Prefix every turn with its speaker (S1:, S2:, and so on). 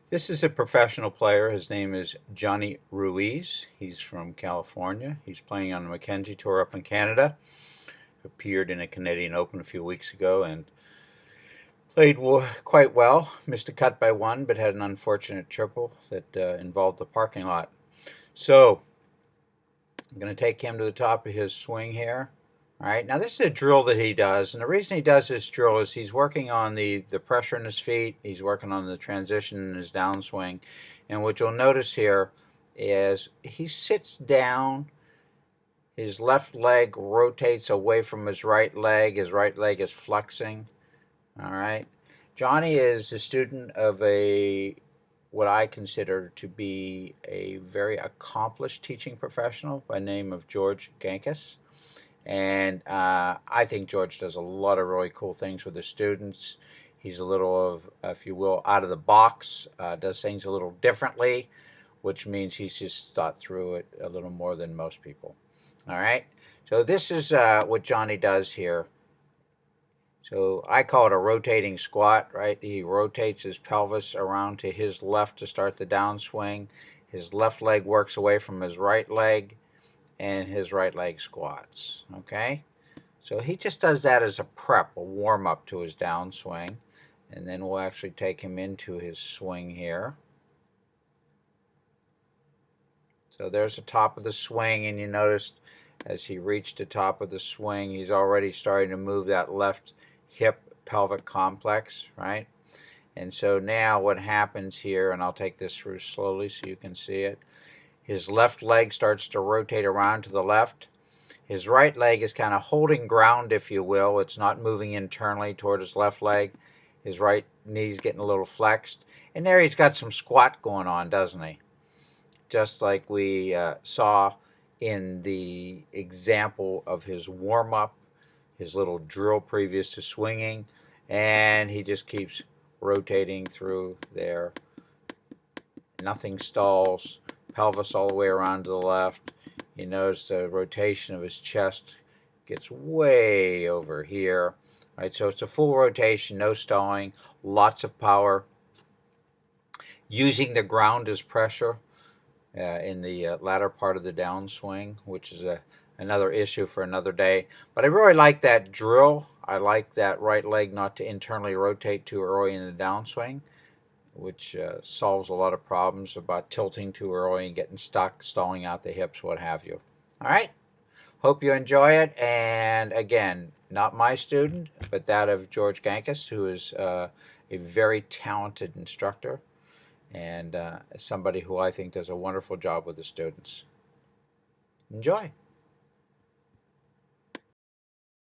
S1: This is a professional player. His name is Johnny Ruiz. He's from California. He's playing on the McKenzie Tour up in Canada. Appeared in a Canadian Open a few weeks ago and played quite well. Missed a cut by one, but had an unfortunate triple that involved the parking lot. So I'm going to take him to the top of his swing here. All right, now this is a drill that he does, and the reason he does this drill is he's working on the pressure in his feet, he's working on the transition in his downswing, and what you'll notice here is he sits down, his left leg rotates away from his right leg is flexing, all right. Johnny is a student of what I consider to be a very accomplished teaching professional by the name of George Jenkins. And I think George does a lot of really cool things with his students. He's a little of, if you will, out of the box, does things a little differently, which means he's just thought through it a little more than most people. All right, so this is what Johnny does here. So I call it a rotating squat, right? He rotates his pelvis around to his left to start the downswing. His left leg works away from his right leg, and his right leg squats, okay? So he just does that as a prep, a warm-up to his downswing, and then we'll actually take him into his swing here. So there's the top of the swing, and you noticed as he reached the top of the swing, he's already starting to move that left hip pelvic complex, right? And so now what happens here, and I'll take this through slowly so you can see it, his left leg starts to rotate around to the left. His right leg is kind of holding ground, if you will. It's not moving internally toward his left leg. His right knee's getting a little flexed. And there he's got some squat going on, doesn't he? Just like we saw in the example of his warm-up, his little drill previous to swinging. And he just keeps rotating through there. Nothing stalls. Pelvis all the way around to the left. You notice the rotation of his chest gets way over here. Right, so it's a full rotation, no stalling, lots of power. Using the ground as pressure in the latter part of the downswing, which is another issue for another day. But I really like that drill. I like that right leg not to internally rotate too early in the downswing, which solves a lot of problems about tilting too early and getting stuck, stalling out the hips, what have you. All right, hope you enjoy it. And again, not my student, but that of George Jenkins, who is a very talented instructor and somebody who I think does a wonderful job with the students. Enjoy.